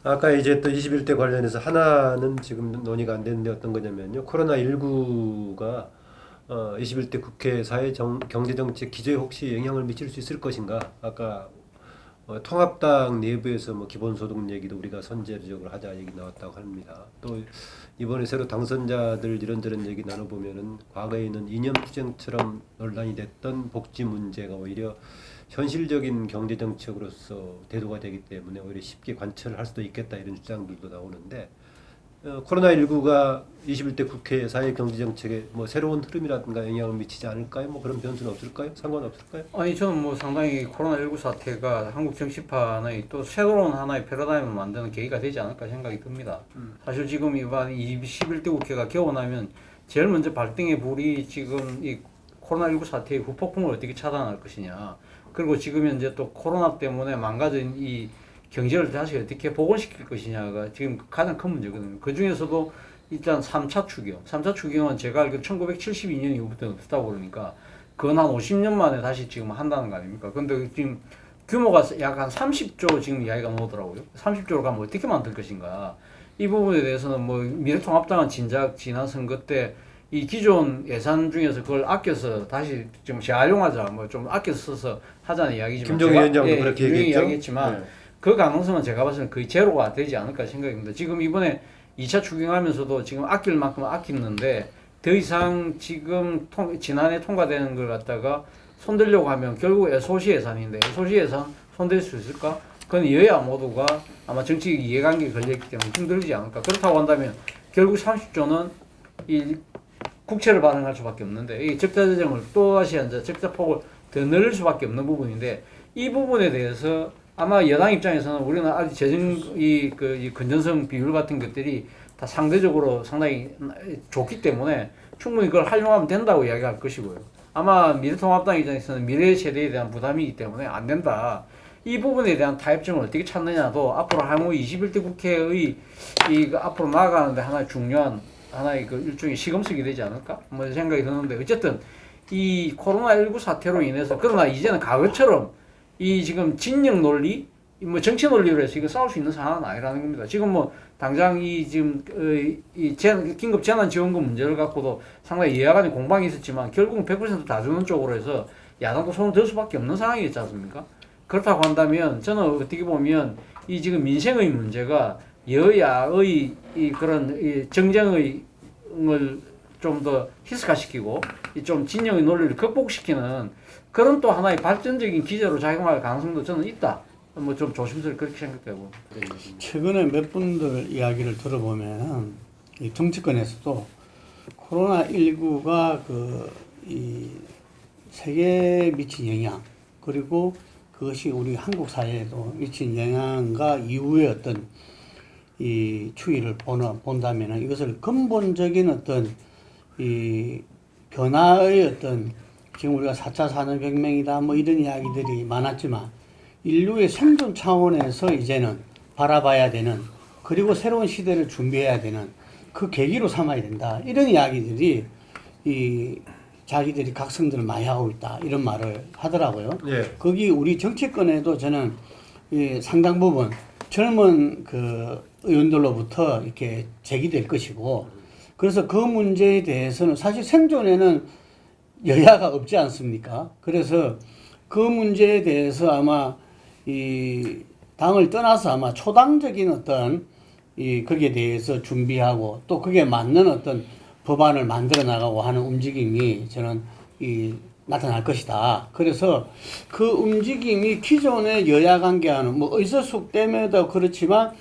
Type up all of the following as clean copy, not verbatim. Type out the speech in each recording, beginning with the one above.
아까 이제 또 21대 관련해서 하나는 지금 논의가 안 되는데 어떤 거냐면요. 코로나19가 21대 국회 경제정책 기조에 혹시 영향을 미칠 수 있을 것인가? 아까 통합당 내부에서 뭐 기본소득 얘기도 우리가 선제적으로 하자 얘기 나왔다고 합니다. 또 이번에 새로 당선자들 이런저런 얘기 나눠보면은 과거에는 이념투쟁처럼 논란이 됐던 복지 문제가 오히려 현실적인 경제 정책으로서 대두가 되기 때문에 오히려 쉽게 관철할 수도 있겠다 이런 주장들도 나오는데 코로나19가 21대 국회 사회 경제 정책에 뭐 새로운 흐름이라든가 영향을 미치지 않을까요? 뭐 그런 변수는 없을까요? 상관없을까요? 아니 저는 뭐 상당히 코로나19 사태가 한국 정치판의 또 새로운 하나의 패러다임을 만드는 계기가 되지 않을까 생각이 듭니다. 사실 지금 이번 21대 국회가 겨우나면 제일 먼저 발등에 불이 지금 이 코로나19 사태의 후폭풍을 어떻게 차단할 것이냐. 그리고 지금 현재 또 코로나 때문에 망가진 이 경제를 다시 어떻게 복원시킬 것이냐가 지금 가장 큰 문제거든요. 그 중에서도 일단 3차 추경. 3차 추경은 제가 알기로 1972년 이후부터 없었다고 그러니까 그건 한 50년 만에 다시 지금 한다는 거 아닙니까? 근데 지금 규모가 약 한 30조 지금 이야기가 나오더라고요. 30조로 가면 어떻게 만들 것인가. 이 부분에 대해서는 뭐 미래통합당은 진작 지난 선거 때 이 기존 예산 중에서 그걸 아껴서 다시 좀 재활용하자, 뭐 좀 아껴서 써서 하자는 이야기지만 김정일 위원장도 그렇게 얘기했죠. 이야기했지만 그 가능성은 제가 봤을 때는 거의 제로가 되지 않을까 생각입니다. 지금 이번에 2차 추경하면서도 지금 아낄 만큼 아끼는데 더 이상 지금 지난해 통과되는 걸 갖다가 손들려고 하면 결국 소시 예산인데 소시 예산 손댈 수 있을까? 그건 여야 모두가 아마 정치 이해관계에 걸려있기 때문에 힘들지 않을까. 그렇다고 한다면 결국 30조는 이 국채를 발행할 수밖에 없는데 이 적자 재정을 또다시 이제 적자 폭을 더 늘릴 수밖에 없는 부분인데 이 부분에 대해서 아마 여당 입장에서는 우리는 아직 이 건전성 비율 같은 것들이 다 상대적으로 상당히 좋기 때문에 충분히 그걸 활용하면 된다고 이야기할 것이고요. 아마 미래통합당 입장에서는 미래 세대에 대한 부담이기 때문에 안 된다. 이 부분에 대한 타협점을 어떻게 찾느냐도 앞으로 향후 21대 국회의 앞으로 나아가는데 하나의 그 일종의 시금석이 되지 않을까? 뭐 생각이 드는데 어쨌든 이 코로나19 사태로 인해서 그러나 이제는 과거처럼 이 지금 진영 논리, 뭐 정치 논리로 해서 이거 싸울 수 있는 상황은 아니라는 겁니다. 지금 뭐 당장 이 지금 긴급 재난 지원금 문제를 갖고도 상당히 여야 간에 공방이 있었지만 결국은 100%다 주는 쪽으로 해서 야당도 손을 들 수밖에 없는 상황이었지 않습니까? 그렇다고 한다면 저는 어떻게 보면 이 지금 민생의 문제가 여야의 이 그런 이 정쟁의 좀 더 희석화시키고 좀 진영의 논리를 극복시키는 그런 또 하나의 발전적인 기제로 작용할 가능성도 저는 있다. 뭐 좀 조심스럽게 그렇게 생각되고. 최근에 몇 분들 이야기를 들어보면 이 정치권에서도 코로나19가 이 세계에 미친 영향 그리고 그것이 우리 한국 사회에도 미친 영향과 이후의 어떤 이 추이를 본다면 이것을 근본적인 어떤 이 변화의 어떤 지금 우리가 4차 산업혁명이다 뭐 이런 이야기들이 많았지만 인류의 생존 차원에서 이제는 바라봐야 되는 그리고 새로운 시대를 준비해야 되는 그 계기로 삼아야 된다 이런 이야기들이 이 자기들이 각성들을 많이 하고 있다 이런 말을 하더라고요. 예. 거기 우리 정치권에도 저는 이 상당 부분 젊은 그 의원들로부터 이렇게 제기될 것이고 그래서 그 문제에 대해서는 사실 생존에는 여야가 없지 않습니까? 그래서 그 문제에 대해서 아마 이 당을 떠나서 아마 초당적인 어떤 거기에 대해서 준비하고 또 그게 맞는 어떤 법안을 만들어 나가고 하는 움직임이 저는 나타날 것이다. 그래서 그 움직임이 기존의 여야 관계와는 뭐 의석수 때문에도 그렇지만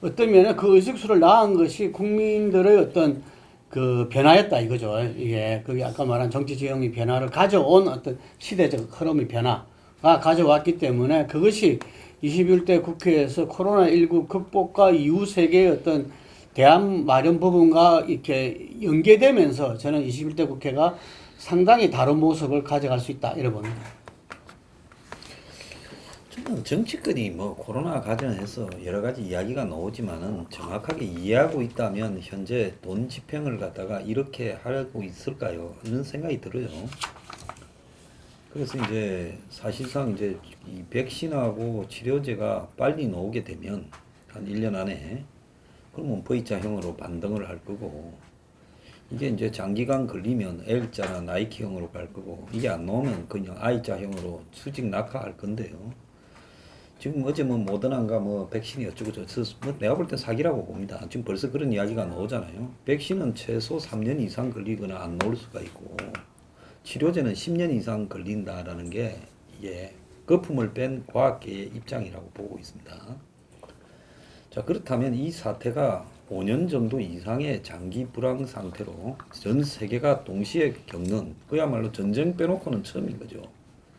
어떤 면에 그 의석수를 낳은 것이 국민들의 어떤 그 변화였다 이거죠. 이게 그게 아까 말한 정치 지형의 변화를 가져온 어떤 시대적 흐름의 변화가 가져왔기 때문에 그것이 21대 국회에서 코로나19 극복과 이후 세계의 어떤 대안 마련 부분과 이렇게 연계되면서 저는 21대 국회가 상당히 다른 모습을 가져갈 수 있다 이렇게 봅니다. 저는 정치권이 뭐 코로나 관련해서 여러 가지 이야기가 나오지만은 정확하게 이해하고 있다면 현재 돈 집행을 갖다가 이렇게 하고 있을까요? 이런 생각이 들어요. 그래서 이제 사실상 이제 이 백신하고 치료제가 빨리 나오게 되면 한 1년 안에. 그러면 V자형으로 반등을 할 거고, 이게 이제 장기간 걸리면 L자나 나이키형으로 갈 거고, 이게 안 나오면 그냥 I자형으로 수직 낙하할 건데요. 지금 어제 뭐 모더나인가 뭐 백신이 어쩌고저쩌고, 뭐 내가 볼 땐 사기라고 봅니다. 지금 벌써 그런 이야기가 나오잖아요. 백신은 최소 3년 이상 걸리거나 안 나올 수가 있고, 치료제는 10년 이상 걸린다라는 게 이게 거품을 뺀 과학계의 입장이라고 보고 있습니다. 자, 그렇다면 이 사태가 5년 정도 이상의 장기 불황 상태로 전 세계가 동시에 겪는, 그야말로 전쟁 빼놓고는 처음인 거죠.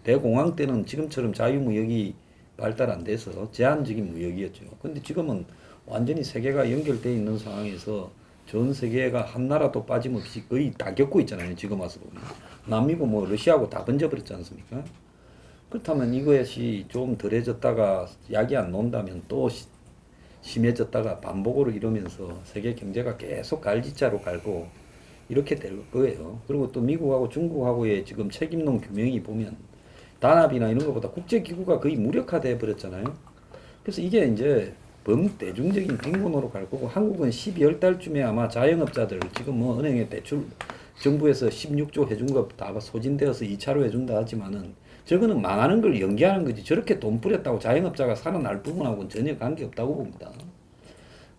대공황 때는 지금처럼 자유무역이 발달 안 돼서 제한적인 무역이었죠. 근데 지금은 완전히 세계가 연결되어 있는 상황에서 전 세계가 한 나라도 빠짐없이 거의 다 겪고 있잖아요. 지금 와서 보면. 남미고 뭐 러시아하고 다 번져버렸지 않습니까? 그렇다면 이것이 좀 덜해졌다가 약이 안 나온다면 또 심해졌다가 반복으로 이러면서 세계 경제가 계속 갈지자로 갈고 이렇게 될 거예요. 그리고 또 미국하고 중국하고의 지금 책임론 규명이 보면 단합이나 이런 것보다 국제기구가 거의 무력화돼 버렸잖아요. 그래서 이게 이제 범대중적인 빈곤으로 갈 거고, 한국은 12월 달쯤에 아마 자영업자들 지금 뭐 은행에 대출 정부에서 16조 해준 거 다 소진되어서 2차로 해준다 하지만은 저거는 망하는 걸 연기하는 거지, 저렇게 돈 뿌렸다고 자영업자가 살아날 부분하고는 전혀 관계없다고 봅니다.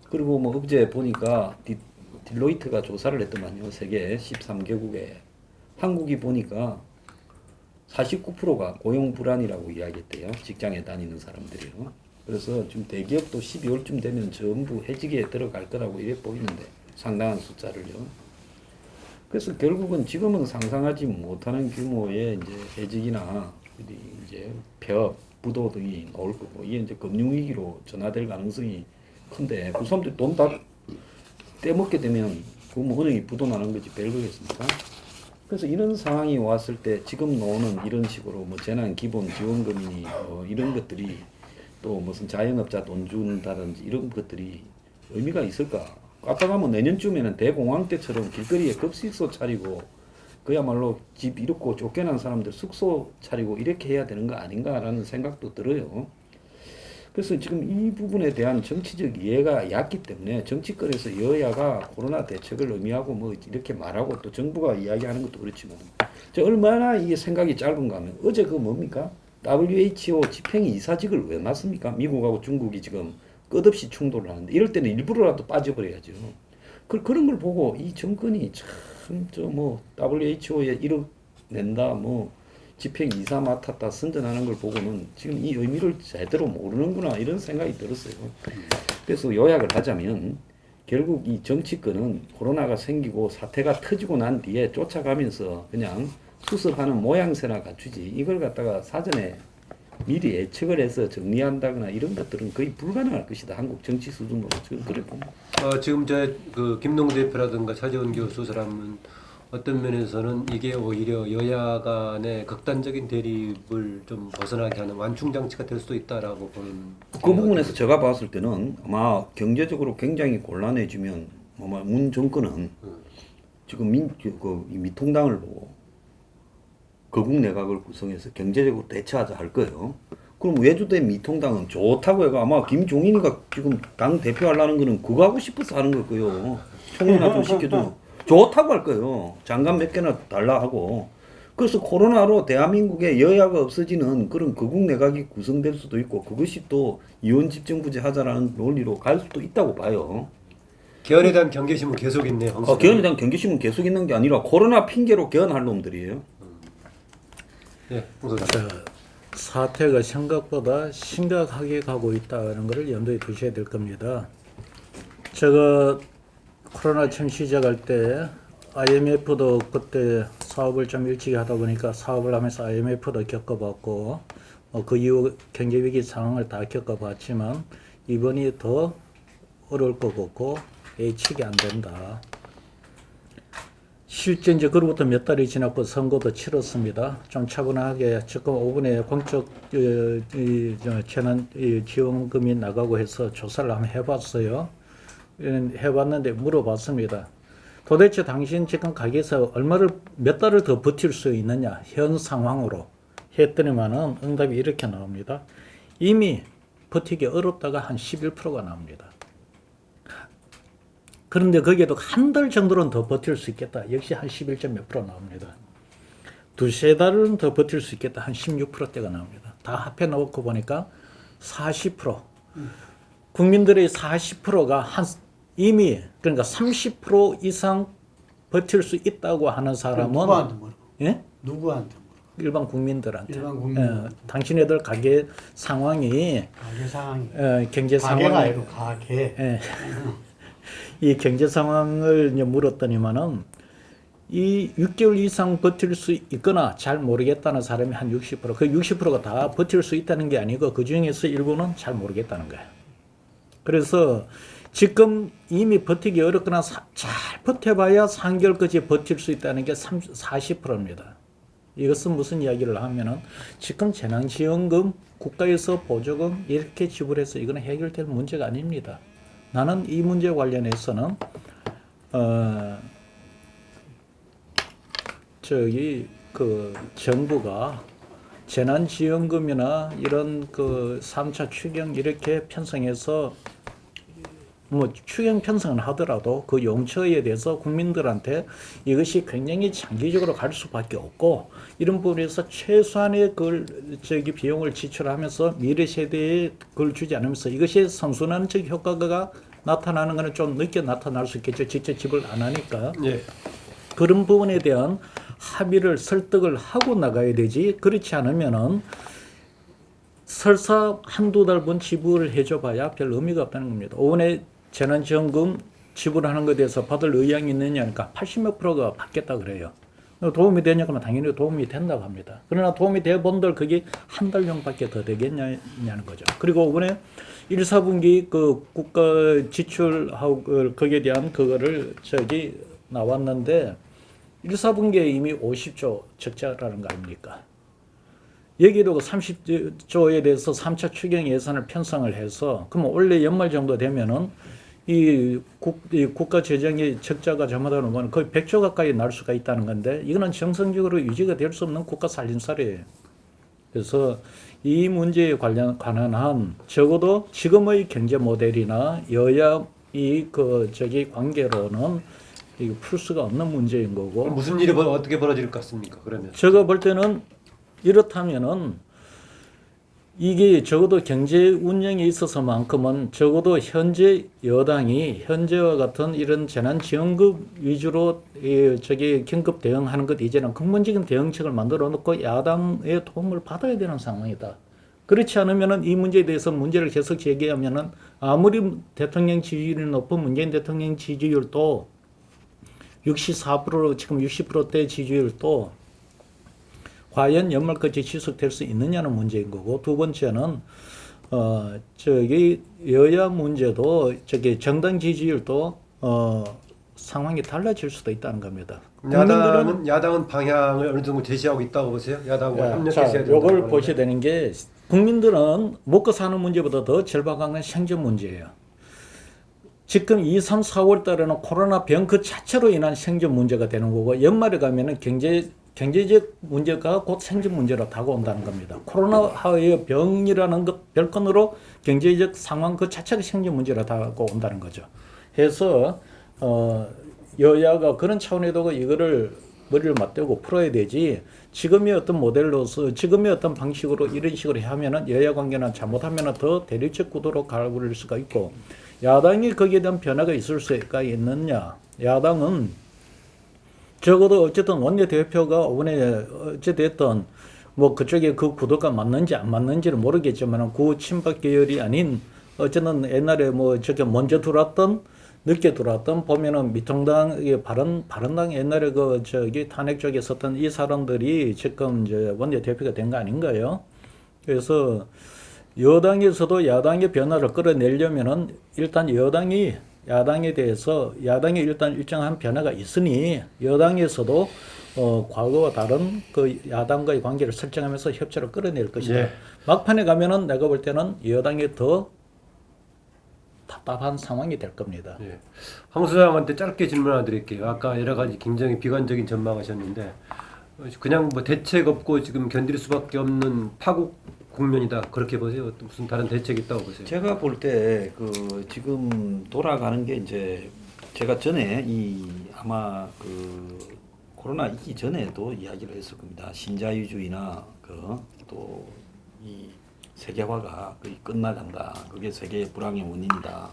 그리고 뭐 어제 보니까 딜로이트가 조사를 했더만요. 세계 13개국에. 한국이 보니까 49%가 고용 불안이라고 이야기했대요. 직장에 다니는 사람들이요. 그래서 지금 대기업도 12월쯤 되면 전부 해지기에 들어갈 거라고 이래 보이는데, 상당한 숫자를요. 그래서 결국은 지금은 상상하지 못하는 규모의 이제 해직이나 이제 폐업, 부도 등이 나올 거고, 이게 이제 금융위기로 전화될 가능성이 큰데, 그 사람들이 돈 다 떼먹게 되면 그 뭐 은행이 부도 나는 거지 별거겠습니까? 그래서 이런 상황이 왔을 때 지금 나오는 이런 식으로 뭐 재난 기본 지원금이니 이런 것들이 또 무슨 자영업자 돈 준다든지 이런 것들이 의미가 있을까? 까딱하면 내년쯤에는 대공황 때처럼 길거리에 급식소 차리고 그야말로 집 잃고 쫓겨난 사람들 숙소 차리고 이렇게 해야 되는 거 아닌가라는 생각도 들어요. 그래서 지금 이 부분에 대한 정치적 이해가 얕기 때문에 정치권에서 여야가 코로나 대책을 의미하고 뭐 이렇게 말하고 또 정부가 이야기하는 것도 그렇지만, 저 얼마나 이게 생각이 짧은가 하면 어제 그 뭡니까? WHO 집행 이사직을 왜 맡습니까? 미국하고 중국이 지금 끝없이 충돌을 하는데, 이럴 때는 일부러라도 빠져버려야죠. 그런 걸 보고 이 정권이 참 저 뭐 WHO에 1억 낸다 뭐 집행 이사 맡았다 선전하는 걸 보고는 지금 이 의미를 제대로 모르는구나 이런 생각이 들었어요. 그래서 요약을 하자면 결국 이 정치권은 코로나가 생기고 사태가 터지고 난 뒤에 쫓아가면서 그냥 수습하는 모양새나 갖추지, 이걸 갖다가 사전에 미리 예측을 해서 정리한다거나 이런 것들은 거의 불가능할 것이다. 한국 정치 수준으로 지금 그래 봅니다. 지금 그 김동대 대표라든가 차재원 교수 사람은 어떤 면에서는 이게 오히려 여야 간의 극단적인 대립을 좀 벗어나게 하는 완충 장치가 될 수도 있다라고 보는. 그 부분에서 제가 봤을 때는 아마 경제적으로 굉장히 곤란해지면 아마 문 정권은 지금 이 미통당을 보고 거국 내각을 구성해서 경제적으로 대처하자 할 거예요. 그럼 외주대 미통당은 좋다고 해가 아마 김종인이가 지금 당 대표하려는 거는 그거 하고 싶어서 하는 걸 거예요. 총리나 좀 시켜도 좋다고 할 거예요. 장관 몇 개나 달라 하고. 그래서 코로나로 대한민국에 여야가 없어지는 그런 거국 내각이 구성될 수도 있고, 그것이 또 이원 집정부제 하자라는 논리로 갈 수도 있다고 봐요. 개헌에 대한 경계심은 계속 있네요. 개헌에 대한 경계심은 계속 있는 게 아니라 코로나 핑계로 개헌할 놈들이에요. 네, 사태가 생각보다 심각하게 가고 있다는 것을 염두에 두셔야 될 겁니다. 제가 코로나 처음 시작할 때 IMF도 그때 사업을 좀 일찍 하다 보니까 사업을 하면서 IMF도 겪어봤고 그 이후 경제위기 상황을 다 겪어봤지만 이번이 더 어려울 것 같고 예측이 안 된다. 실제 이제 그로부터 몇 달이 지났고 선거도 치렀습니다. 좀 차분하게 지금 5분에 공적 재난 지원금이 나가고 해서 조사를 한번 해봤어요. 해봤는데 물어봤습니다. 도대체 당신 지금 가게에서 몇 달을 더 버틸 수 있느냐 현 상황으로 했더니만은 응답이 이렇게 나옵니다. 이미 버티기 어렵다가 한 11%가 나옵니다. 그런데 거기에도 한 달 정도는 더 버틸 수 있겠다. 역시 한 11점 몇 프로 나옵니다. 두세 달은 더 버틸 수 있겠다. 한 16%대가 나옵니다. 다 합해 놓고 보니까 40%. 국민들의 40%가 이미 그러니까 30% 이상 버틸 수 있다고 하는 사람은 누구한테 물어? 예? 누구한테 물어? 일반 국민들한테. 일반 국민들한테. 당신네들 가게 상황이 가계 상황이. 경제 가계가 상황이 아니고 가계. 예. 이 경제 상황을 이제 물었더니만은 이 6개월 이상 버틸 수 있거나 잘 모르겠다는 사람이 한 60%. 그 60%가 다 버틸 수 있다는 게 아니고 그 중에서 일부는 잘 모르겠다는 거예요. 그래서 지금 이미 버티기 어렵거나 잘 버텨봐야 3개월까지 버틸 수 있다는 게 40%입니다. 이것은 무슨 이야기를 하면은 지금 재난지원금, 국가에서 보조금 이렇게 지불해서 이거는 해결될 문제가 아닙니다. 나는 이 문제 관련해서는 정부가 재난지원금이나 이런 3차 추경 이렇게 편성해서 뭐 추경 편성은 하더라도 그 용처에 대해서 국민들한테 이것이 굉장히 장기적으로 갈 수밖에 없고 이런 부분에서 최소한의 비용을 지출하면서 미래 세대에 그걸 주지 않으면서 이것이 선순환적 효과가 나타나는 것은 좀 늦게 나타날 수 있겠죠. 직접 지불 안 하니까. 예. 그런 부분에 대한 합의를 설득을 하고 나가야 되지. 그렇지 않으면은 설사 한두 달분 지불을 해줘봐야 별 의미가 없다는 겁니다. 5원의 재난지원금 지불하는 것에 대해서 받을 의향이 있느냐니까 80몇 %가 받겠다 그래요. 도움이 되냐 그러면 당연히 도움이 된다고 합니다. 그러나 도움이 돼본들 그게 한 달용밖에 더 되겠냐는 거죠. 그리고 이번에 1, 4분기 그 국가 지출하고 거기에 대한 그거를 나왔는데 1, 4분기에 이미 50조 적자라는 거 아닙니까? 여기도 30조에 대해서 3차 추경 예산을 편성을 해서 그러면 올해 연말 정도 되면은 이 국가 재정의 적자가 잘못하면 보면 거의 100조 가까이 날 수가 있다는 건데 이거는 정상적으로 유지가 될 수 없는 국가 살림살이에요. 그래서 이 문제에 관한 한 적어도 지금의 경제 모델이나 여야 관계로는 이거 풀 수가 없는 문제인 거고. 무슨 일이 어떻게 벌어질 것 같습니까? 그러면 제가 볼 때는 이렇다면은 이게 적어도 경제 운영에 있어서만큼은 적어도 현재 여당이 현재와 같은 이런 재난지원금 위주로 긴급 대응하는 것 이제는 근본적인 대응책을 만들어 놓고 야당의 도움을 받아야 되는 상황이다. 그렇지 않으면은 이 문제에 대해서 문제를 계속 제기하면은 아무리 대통령 지지율이 높은 문재인 대통령 지지율도 64% 지금 60%대 지지율도 과연 연말까지 지속될 수 있느냐는 문제인 거고 두 번째는 여야 문제도 정당 지지율도 상황이 달라질 수도 있다는 겁니다. 야당은 방향을 어느 정도 제시하고 있다고 보세요? 야당과 협력해서 해야 된다고 이걸 하는데. 보셔야 되는 게 국민들은 먹고 사는 문제보다 더 절박한 건 생존 문제예요. 지금 2, 3, 4월 달에는 코로나 병 그 자체로 인한 생존 문제가 되는 거고 연말에 가면은 경제적 문제가 곧 생존 문제로 다가온다는 겁니다. 코로나의 병이라는 것 별건으로 경제적 상황 그 자체가 생존 문제로 다가온다는 거죠. 해서 여야가 그런 차원에도 이거를 머리를 맞대고 풀어야 되지 지금의 어떤 모델로서 지금의 어떤 방식으로 이런 식으로 하면은 여야 관계는 잘못하면은 더 대립적 구도로 가버릴 수가 있고 야당이 거기에 대한 변화가 있을 수가 있느냐. 야당은 적어도 어쨌든 원내대표가 이번에 어찌됐든 뭐 그쪽에 그 구도가 맞는지 안 맞는지는 모르겠지만 구 친박 계열이 아닌 어쨌든 옛날에 먼저 들어왔던 늦게 들어왔던 보면은 미통당 바른당 옛날에 탄핵 쪽에 섰던 이 사람들이 지금 이제 원내대표가 된 거 아닌가요? 그래서 여당에서도 야당의 변화를 끌어내려면은 일단 야당에 대해서 야당에 일단 일정한 변화가 있으니 여당에서도 과거와 다른 야당과의 관계를 설정하면서 협조를 끌어낼 것이다. 예. 막판에 가면은 내가 볼 때는 여당이 더 답답한 상황이 될 겁니다. 예. 황 소장한테 짧게 질문 하나 드릴게요. 아까 여러 가지 굉장히 비관적인 전망하셨는데 그냥 뭐 대책 없고 지금 견딜 수밖에 없는 파국 국면이다 그렇게 보세요? 또 무슨 다른 대책이 있다고 보세요? 제가 볼 때 그 지금 돌아가는 게 이제 제가 전에 이 아마 그 코로나 있기 전에도 이야기를 했을 겁니다. 신자유주의나 그 또 이 세계화가 거의 끝나간다. 그게 세계의 불황의 원인이다.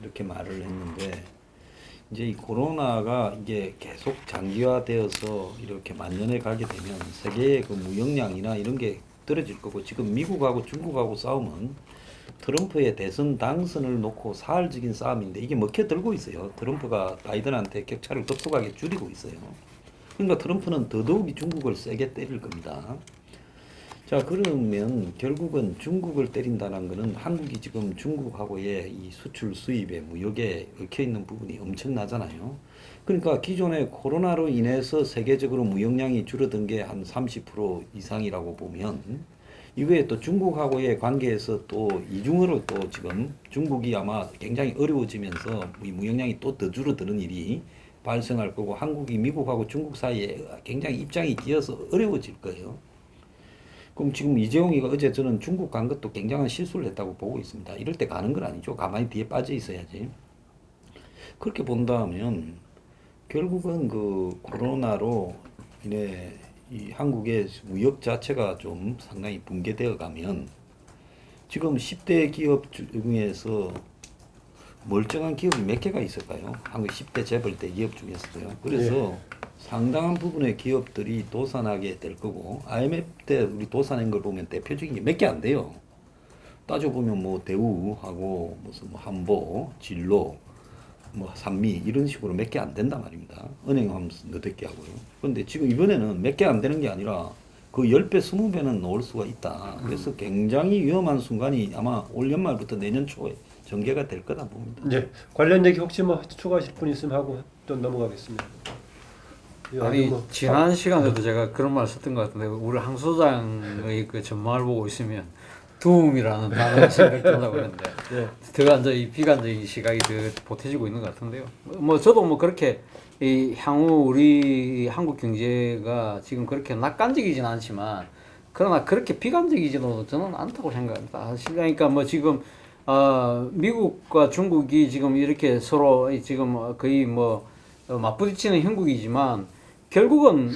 이렇게 말을 했는데 이제 이 코로나가 이게 계속 장기화되어서 이렇게 만연해 가게 되면 세계의 그 무역량이나 이런 게 떨어질 거고 지금 미국하고 중국하고 싸움은 트럼프의 대선 당선을 놓고 사활적인 싸움인데 이게 먹혀들고 있어요. 트럼프가 바이든한테 격차를 급속하게 줄이고 있어요. 그러니까 트럼프는 더더욱이 중국을 세게 때릴 겁니다. 자, 그러면 결국은 중국을 때린다는 것은 한국이 지금 중국하고의 이 수출 수입에 무역에 얽혀 있는 부분이 엄청나잖아요. 그러니까 기존에 코로나로 인해서 세계적으로 무역량이 줄어든 게 한 30% 이상이라고 보면 이외에 또 중국하고의 관계에서 또 이중으로 또 지금 중국이 아마 굉장히 어려워지면서 이 무역량이 또 더 줄어드는 일이 발생할 거고 한국이 미국하고 중국 사이에 굉장히 입장이 끼어서 어려워질 거예요. 그럼 지금 이재용이가 어제 저는 중국 간 것도 굉장한 실수를 했다고 보고 있습니다. 이럴 때 가는 건 아니죠. 가만히 뒤에 빠져 있어야지. 그렇게 본다면 결국은 그 코로나로 인해 이 한국의 무역 자체가 좀 상당히 붕괴되어 가면 지금 10대 기업 중에서 멀쩡한 기업이 몇 개가 있을까요? 한국 10대 재벌 대기업 중에서도요. 그래서 상당한 부분의 기업들이 도산하게 될 거고 IMF 때 우리 도산한 걸 보면 대표적인 게 몇 개 안 돼요. 따져보면 뭐 대우하고 무슨 뭐 한보, 진로, 뭐 산미 이런 식으로 몇 개 안 된단 말입니다. 은행하면 너댓 개 하고요. 그런데 지금 이번에는 몇 개 안 되는 게 아니라 그 10배, 20배는 나올 수가 있다. 그래서 굉장히 위험한 순간이 아마 올 연말부터 내년 초에 전개가 될 거다 봅니다. 네, 관련 얘기 혹시 뭐 추가하실 분 있으면 하고 또 넘어가겠습니다. 아니 뭐 지난 시간에도 제가 그런 말 썼던 것 같은데 우리 황 소장의 그 전망을 보고 있으면 두움이라는 단어가 생각이 든다고 그랬는데 더 비관적인 시각이 더 보태지고 있는 것 같은데요. 뭐 저도 뭐 그렇게 이 향후 우리 한국 경제가 지금 그렇게 낙관적이진 않지만 그러나 그렇게 비관적이지도 저는 않다고 생각합니다. 그러니까 뭐 지금 미국과 중국이 지금 이렇게 서로 지금 거의 뭐 맞부딪히는 형국이지만 결국은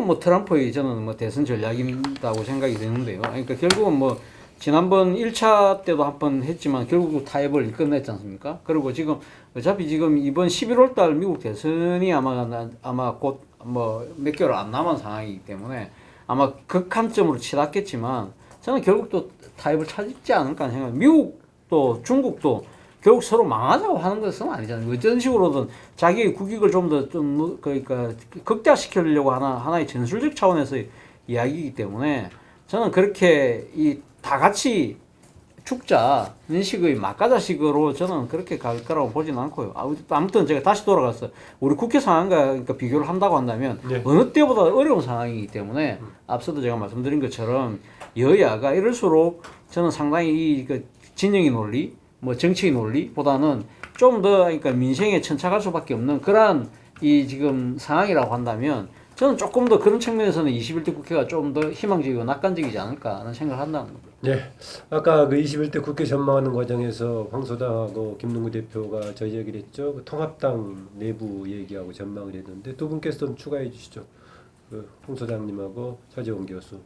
뭐 트럼프의 저는 뭐 대선 전략이라고 생각이 되는데요. 그러니까 결국은 뭐 지난번 1차 때도 한번 했지만 결국 타협을 끝냈지 않습니까? 그리고 지금 어차피 지금 이번 11월 달 미국 대선이 아마 곧 뭐 몇 개월 안 남은 상황이기 때문에 아마 극한점으로 치닫겠지만 저는 결국 또 타협을 찾지 않을까 생각합니다. 미국도 중국도 결국 서로 망하자고 하는 것은 아니잖아요. 어떤 식으로든 자기의 국익을 그러니까 극대화시키려고 하나의 전술적 차원에서의 이야기이기 때문에 저는 그렇게 다 같이 죽자는 식의 막가자식으로 저는 그렇게 갈 거라고 보지는 않고요. 아무튼 제가 다시 돌아가서 우리 국회 상황과 그러니까 비교를 한다고 한다면 어느 때보다 어려운 상황이기 때문에 앞서도 제가 말씀드린 것처럼 여야가 이럴수록 저는 상당히 그 진영의 논리 뭐 정치의 논리보다는 좀 더 그러니까 민생에 천착할 수밖에 없는 그러한 이 지금 상황이라고 한다면 저는 조금 더 그런 측면에서는 21대 국회가 좀 더 희망적이고 낙관적이지 않을까 하는 생각을 한다는 겁니다. 네, 아까 그 21대 국회 전망하는 과정에서 황소당하고 김능구 대표가 저 얘기를 했죠. 그 통합당 내부 얘기하고 전망을 했는데 두 분께서 좀 추가해 주시죠. 그 황소장님하고 차재원 교수